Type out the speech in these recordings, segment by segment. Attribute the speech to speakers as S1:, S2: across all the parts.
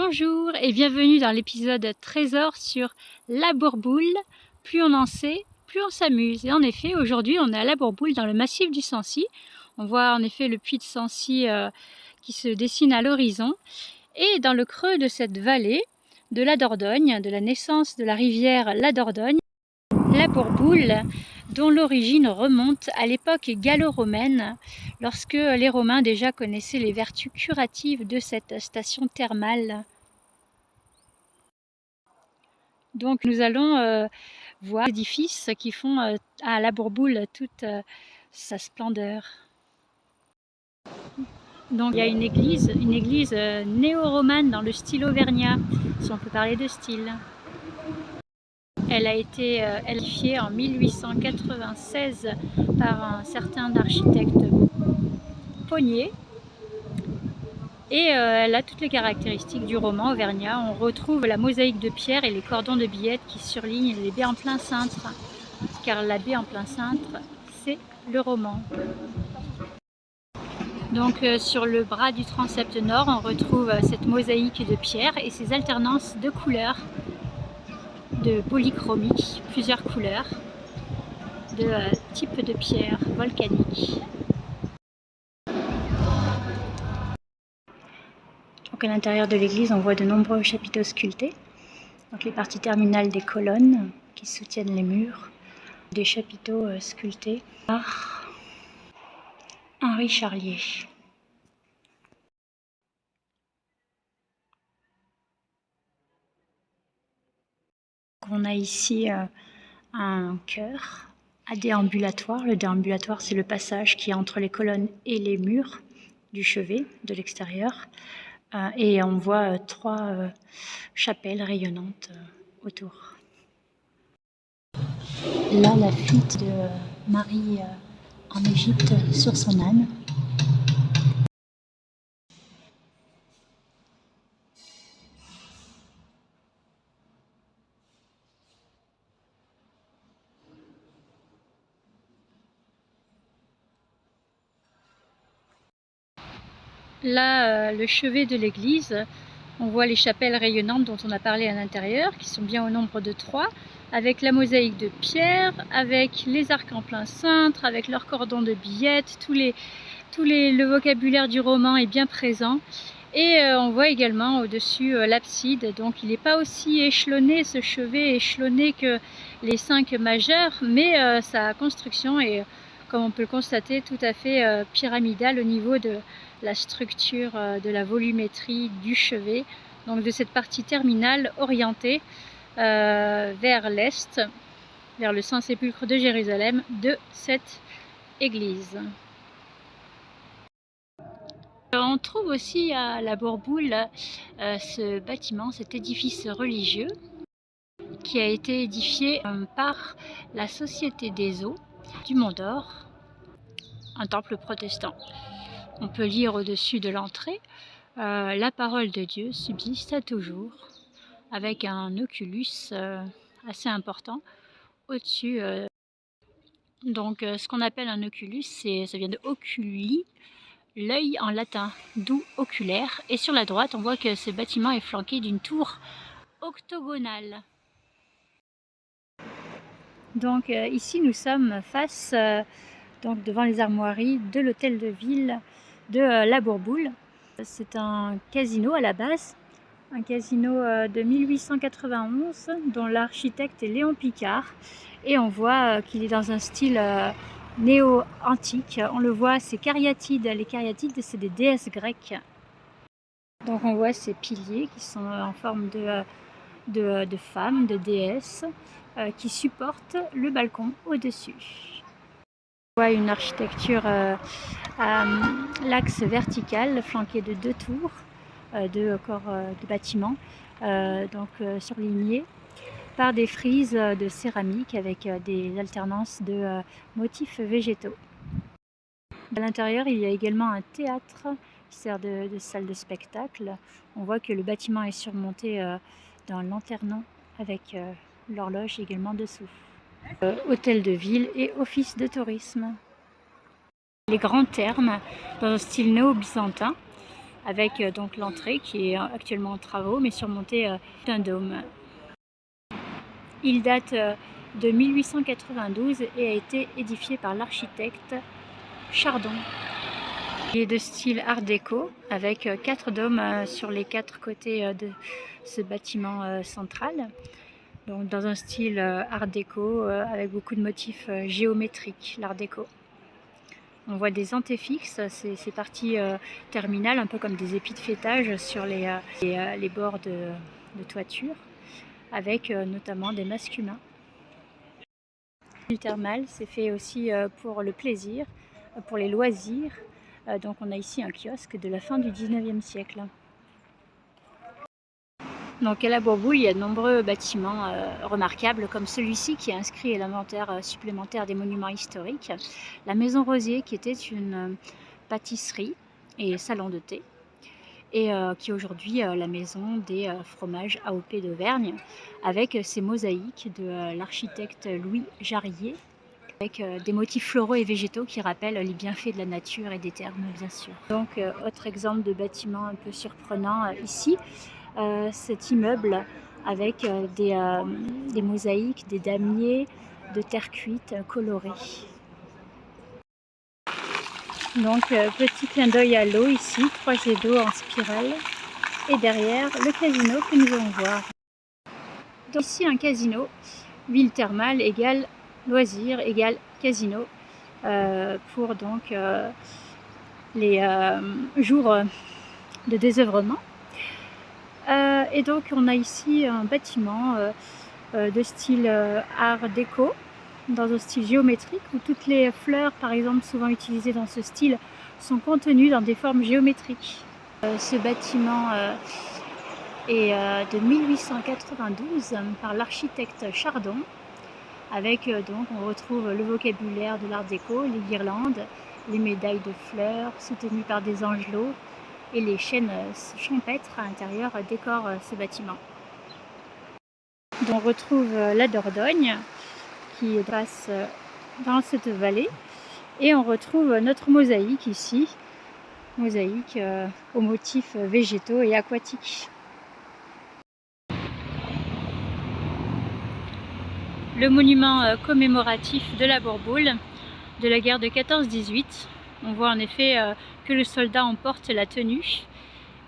S1: Bonjour et bienvenue dans l'épisode Trésor sur la Bourboule. Plus on en sait, plus on s'amuse. Et en effet, aujourd'hui, on est à la Bourboule dans le massif du Sancy. On voit en effet le puits de Sancy qui se dessine à l'horizon. Et dans le creux de cette vallée de la Dordogne, de la naissance de la rivière la Dordogne, la Bourboule, dont l'origine remonte à l'époque gallo-romaine, lorsque les Romains déjà connaissaient les vertus curatives de cette station thermale. Donc nous allons voir les édifices qui font à la Bourboule toute sa splendeur. Donc il y a une église néo-romane dans le style auvergnat, si on peut parler de style. Elle a été édifiée en 1896 par un certain architecte Pognier. Et elle a toutes les caractéristiques du roman auvergnat. On retrouve la mosaïque de pierre et les cordons de billettes qui surlignent les baies en plein cintre. Car la baie en plein cintre, c'est le roman. Donc sur le bras du transept nord, on retrouve cette mosaïque de pierre et ses alternances de couleurs, de polychromie, plusieurs couleurs, de types de pierre volcaniques. Donc à l'intérieur de l'église, on voit de nombreux chapiteaux sculptés, donc les parties terminales des colonnes qui soutiennent les murs, des chapiteaux sculptés par Henri Charlier. On a ici un chœur à déambulatoire. Le déambulatoire, c'est le passage qui est entre les colonnes et les murs du chevet de l'extérieur. Et on voit trois chapelles rayonnantes autour. Là, la fuite de Marie en Égypte sur son âne. Là, le chevet de l'église, on voit les chapelles rayonnantes dont on a parlé à l'intérieur, qui sont bien au nombre de 3, avec la mosaïque de pierre, avec les arcs en plein cintre, avec leurs cordons de billettes, le vocabulaire du roman est bien présent. Et on voit également au-dessus l'abside, donc il n'est pas aussi échelonné, ce chevet échelonné que les 5 majeurs, mais sa construction est, comme on peut le constater, tout à fait pyramidale au niveau de la structure, de la volumétrie du chevet, donc de cette partie terminale orientée vers l'est, vers le Saint-Sépulcre de Jérusalem de cette église. On trouve aussi à la Bourboule ce bâtiment, cet édifice religieux qui a été édifié par la Société des Eaux du Mont d'Or, un temple protestant. On peut lire au-dessus de l'entrée « La parole de Dieu subsiste à toujours » avec un oculus assez important au-dessus. Donc ce qu'on appelle un oculus, ça vient de oculi, l'œil en latin, d'où oculaire. Et sur la droite, on voit que ce bâtiment est flanqué d'une tour octogonale. Donc ici, nous sommes face, donc devant les armoiries de l'hôtel de ville de la Bourboule. C'est un casino à la base, un casino de 1891 dont l'architecte est Léon Picard. Et on voit qu'il est dans un style néo-antique. On le voit, c'est cariatides. Les cariatides, c'est des déesses grecques. Donc on voit ces piliers qui sont en forme de femmes, de déesses, qui supportent le balcon au-dessus. On voit une architecture à l'axe vertical, flanquée de 2 tours, 2 corps de bâtiments, surlignés par des frises de céramique avec des alternances de motifs végétaux. À l'intérieur, il y a également un théâtre qui sert de salle de spectacle. On voit que le bâtiment est surmonté d'un lanternon avec l'horloge également dessous. Hôtel de ville et office de tourisme. Les grands thermes dans un style néo-byzantin avec donc l'entrée qui est actuellement en travaux, mais surmontée d'un dôme. Il date de 1892 et a été édifié par l'architecte Chardon. Il est de style art déco avec 4 dômes sur les 4 côtés de ce bâtiment central. Donc dans un style art déco avec beaucoup de motifs géométriques, l'art déco. On voit des antéfixes, ces parties terminales, un peu comme des épis de fêtage sur les bords de toiture, avec notamment des masques humains. Le thermal, c'est fait aussi pour le plaisir, pour les loisirs. Donc on a ici un kiosque de la fin du 19e siècle. Donc à la Bourboule, il y a de nombreux bâtiments remarquables comme celui-ci qui est inscrit à l'inventaire supplémentaire des monuments historiques. La Maison Rosier qui était une pâtisserie et salon de thé et qui est aujourd'hui la maison des fromages AOP d'Auvergne avec ses mosaïques de l'architecte Louis Jarrier avec des motifs floraux et végétaux qui rappellent les bienfaits de la nature et des termes bien sûr. Donc autre exemple de bâtiment un peu surprenant ici, cet immeuble avec des mosaïques, des damiers de terre cuite colorés. Donc petit clin d'œil à l'eau ici, 3 jets d'eau en spirale et derrière le casino que nous allons voir. Donc ici un casino, ville thermale égale loisirs égale casino pour donc les jours de désœuvrement. Et donc on a ici un bâtiment de style art déco, dans un style géométrique, où toutes les fleurs, par exemple, souvent utilisées dans ce style, sont contenues dans des formes géométriques. Ce bâtiment est de 1892 par l'architecte Chardon, avec donc on retrouve le vocabulaire de l'art déco, les guirlandes, les médailles de fleurs soutenues par des angelots, et les chaînes champêtres à l'intérieur décorent ce bâtiment. On retrouve la Dordogne qui passe dans cette vallée et on retrouve notre mosaïque ici, mosaïque aux motifs végétaux et aquatiques. Le monument commémoratif de la Bourboule de la guerre de 14-18. On voit en effet que le soldat en porte la tenue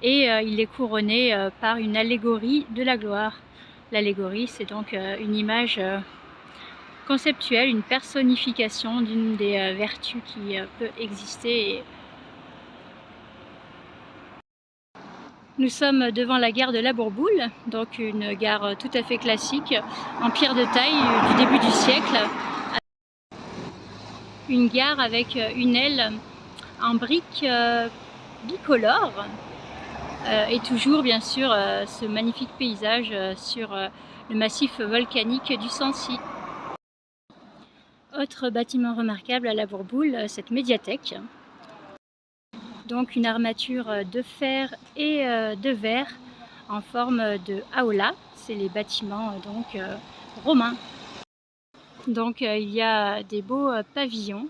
S1: et il est couronné par une allégorie de la gloire. L'allégorie, c'est donc une image conceptuelle, une personnification d'une des vertus qui peut exister. Nous sommes devant la gare de la Bourboule, donc une gare tout à fait classique, en pierre de taille du début du siècle. Une gare avec une aile en briques bicolores et toujours bien sûr ce magnifique paysage sur le massif volcanique du Sancy. Autre bâtiment remarquable à la Bourboule, cette médiathèque. Donc une armature de fer et de verre en forme de aula, c'est les bâtiments donc romains. Donc il y a des beaux pavillons,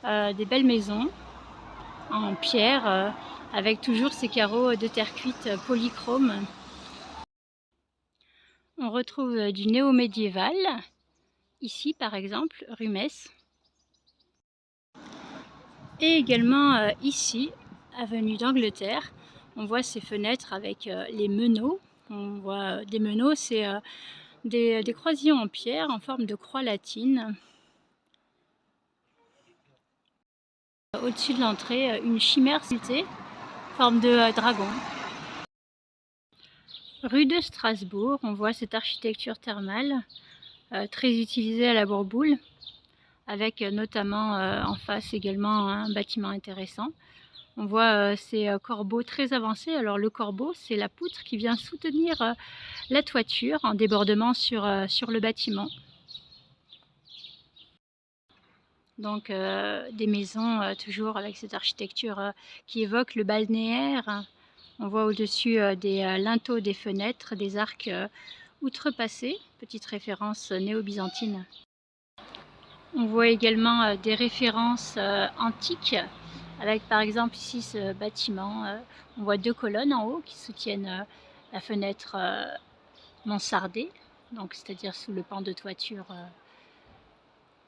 S1: des belles maisons en pierre avec toujours ces carreaux de terre cuite polychrome. On retrouve du néo-médiéval, ici par exemple, rue Metz. Et également ici, avenue d'Angleterre, on voit ces fenêtres avec les meneaux. On voit des meneaux, c'est des croisillons en pierre en forme de croix latine. Au-dessus de l'entrée, une chimère sculptée, forme de dragon. Rue de Strasbourg, on voit cette architecture thermale très utilisée à la Bourboule, avec notamment en face également un bâtiment intéressant. On voit ces corbeaux très avancés. Alors le corbeau, c'est la poutre qui vient soutenir la toiture en débordement sur le bâtiment. Donc des maisons toujours avec cette architecture qui évoque le balnéaire. On voit au-dessus des linteaux des fenêtres, des arcs outrepassés, petite référence néo-byzantine. On voit également des références antiques avec par exemple ici ce bâtiment, on voit 2 colonnes en haut qui soutiennent la fenêtre mansardée, donc c'est-à-dire sous le pan de toiture,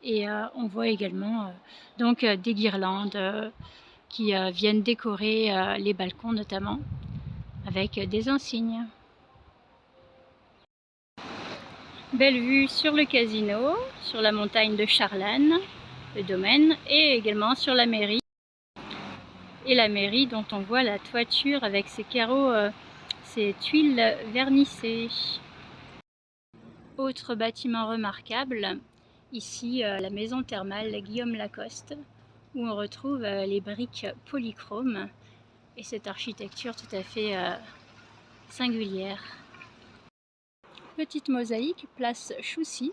S1: et on voit également donc des guirlandes qui viennent décorer les balcons notamment avec des insignes. Belle vue sur le casino, sur la montagne de Charlane, le domaine, et également sur la mairie. Et la mairie dont on voit la toiture avec ses carreaux, ses tuiles vernissées. Autre bâtiment remarquable, ici la maison thermale Guillaume Lacoste, où on retrouve les briques polychromes et cette architecture tout à fait singulière. Petite mosaïque, place Choussy.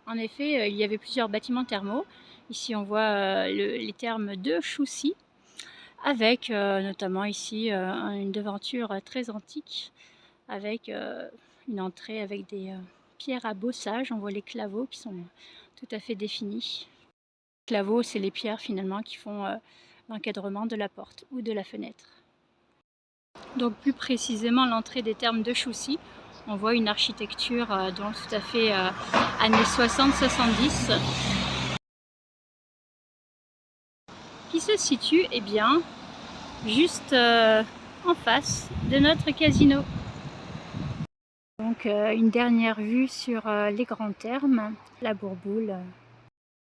S1: En effet, il y avait plusieurs bâtiments thermaux. Ici, on voit les thermes de Choussy, avec notamment ici une devanture très antique, avec une entrée avec des pierres à bossage. On voit les claveaux qui sont tout à fait définis. Les claveaux, c'est les pierres finalement qui font l'encadrement de la porte ou de la fenêtre. Donc plus précisément l'entrée des thermes de Choussy, on voit une architecture donc tout à fait années 60-70 qui se situe juste en face de notre casino. Donc une dernière vue sur les grands thermes, la Bourboule.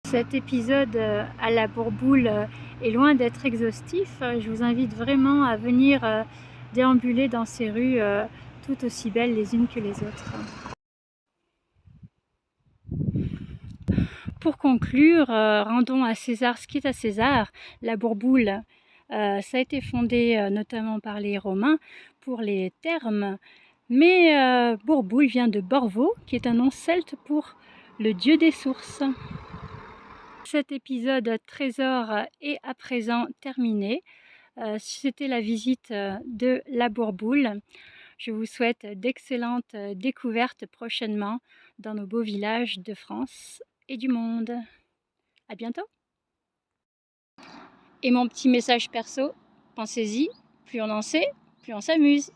S1: Cet épisode à la Bourboule est loin d'être exhaustif. Je vous invite vraiment à venir déambuler dans ces rues tout aussi belles les unes que les autres. Pour conclure, rendons à César ce qui est à César. La Bourboule, ça a été fondé notamment par les Romains pour les thermes, mais Bourboule vient de Borvo, qui est un nom celte pour le dieu des sources. Cet épisode trésor est à présent terminé. C'était la visite de la Bourboule. Je vous souhaite d'excellentes découvertes prochainement dans nos beaux villages de France et du monde. À bientôt! Et mon petit message perso, pensez-y, plus on en sait, plus on s'amuse.